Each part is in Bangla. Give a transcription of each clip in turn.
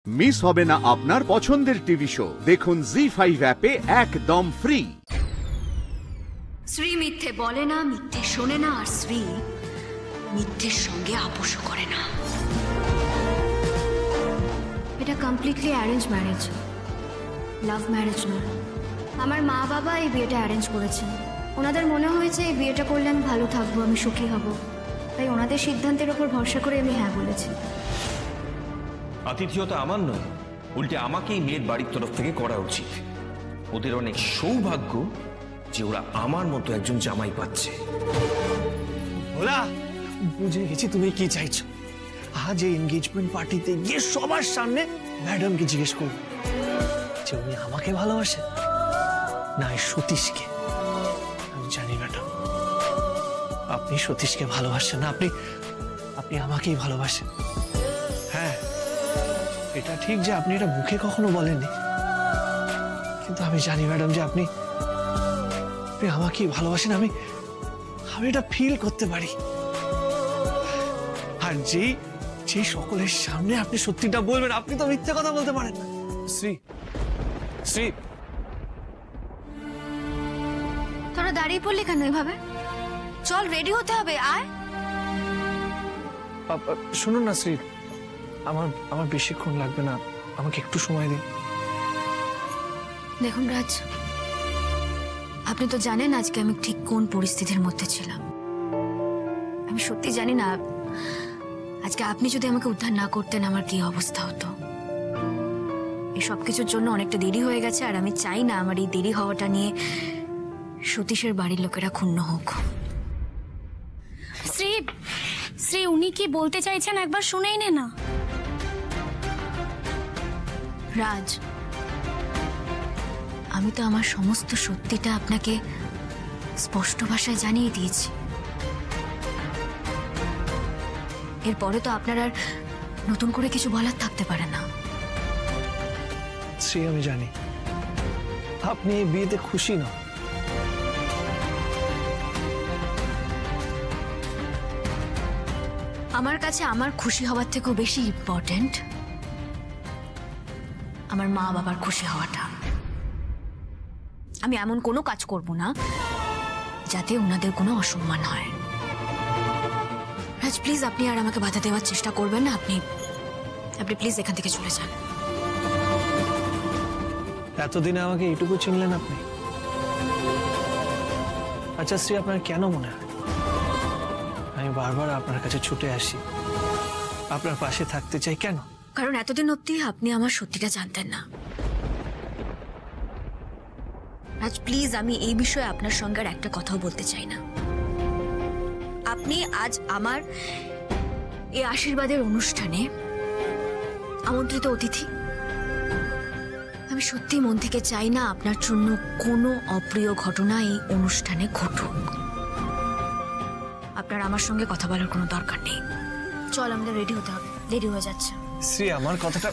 মিস হবে না আপনার পছন্দের টিভি শো। দেখুন জি5 অ্যাপে একদম ফ্রি। শ্রী মিথ্যে বলে না, মিথ্যে শোনে না, আর শ্রী মিথ্যের সঙ্গে আপোষ করে না। এটা completely arrange marriage, love marriage নয়। আমার মা বাবা এই বিয়েটা অ্যারেঞ্জ করেছেন। ওনাদের মনে হয়েছে এই বিয়েটা করলে আমি ভালো থাকবো, আমি সুখী হব, তাই ওনাদের সিদ্ধান্তের ওপর ভরসা করে আমি হ্যাঁ বলেছি। আতিথেয়তা আমার নয়, উল্টে আমাকেই মেয়ের বাড়ির তরফ থেকে করা উচিত। ওদের অনেক সৌভাগ্য যে ওরা আমার মতো একজন জামাই পাচ্ছে। ওলা বুঝে গেছি তুমি কি চাইছো। আজ এই এনগেজমেন্ট পার্টিতে গিয়ে সবার সামনে ম্যাডামকে জিজ্ঞেস করবো যে উনি আমাকে ভালোবাসেন না সতীশকে। আমি জানি ম্যাডাম আপনি সতীশকে ভালোবাসেন না, আপনি আমাকেই ভালোবাসেন। হ্যাঁ এটা ঠিক যে আপনি এটা মুখে কখনো বলেননি, কিন্তু আমি জানি ম্যাডাম যে আপনি আমাকেই ভালোবাসেন। আমি এটা ফিল করতে পারি। আর যেই সকলের সামনে আপনি সত্যিটা বলবেন, আপনি তো মিথ্যে কথা বলতে পারেন না। শ্রী তোরা দাঁড়িয়ে পড়লি কেন এভাবে? চল, রেডি হতে হবে, আয়। শুনুন না শ্রী, আমার বেশিক্ষণ লাগবে না, আমাকে একটু সময় দিন। দেখুন রাজ, আপনি তো জানেন আজকে আমি ঠিক কোন পরিস্থিতির মধ্যে ছিলাম। আমি সত্যি জানি না আজকে আপনি যদি আমাকে উদ্ধার না করতেন আমার কি অবস্থা হতো। এই সবকিছুর জন্য অনেকটা দেরি হয়ে গেছে, আর আমি চাই না আমার এই দেরি হওয়াটা নিয়ে সতীশের বাড়ির লোকেরা ক্ষুণ্ণ হোক। শ্রী উনি কি বলতে চাইছেন একবার শুনেই নে না। রাজ, আমি তো আমার সমস্ত সত্যিটা আপনাকে স্পষ্ট ভাষায় জানিয়ে দিয়েছি। এরপরে তো আপনার আর নতুন করে কিছু বলার থাকতে পারে না। শ্রী আমি জানি আপনি এই বিয়েতে খুশি না। আমার কাছে আমার খুশি হওয়ার থেকেও বেশি ইম্পর্টেন্ট আমার মা বাবার খুশি হওয়াটা। আমি এমন কোনো কাজ করব না যাতে ওনাদের কোনো অসম্মান হয়। রাজ প্লিজ, আপনি আর আমাকে বাধা দেওয়ার চেষ্টা করবেন না। আপনি প্লিজ এখান থেকে চলে যান। এতদিনে আমাকে এইটুকু চিনলেন আপনি? আচ্ছা শ্রী, আপনার কেন মনে হয় আমি বারবার আপনার কাছে ছুটে আসি, আপনার পাশে থাকতে চাই? কেন? কারণ এতদিন অব্দি আপনি আমার সত্যিটা জানতেন না। রাজ প্লিজ, আমি এই বিষয়ে আপনার সঙ্গে আর একটা কথাও বলতে চাই না। আপনি আজ আমার এই আশীর্বাদের অনুষ্ঠানে আমন্ত্রিত অতিথি। আমি সত্যি মন থেকে চাই না আপনার জন্য কোনো অপ্রিয় ঘটনা এই অনুষ্ঠানে ঘটুক। আপনার আমার সঙ্গে কথা বলার কোনো দরকার নেই। চল, আমাদের রেডি হতে হবে, দেরি হয়ে যাচ্ছে। শ্রী আমার কথাটা।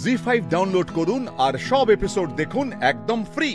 জি5 ডাউনলোড করুন আর সব এপিসোড দেখুন একদম ফ্রি।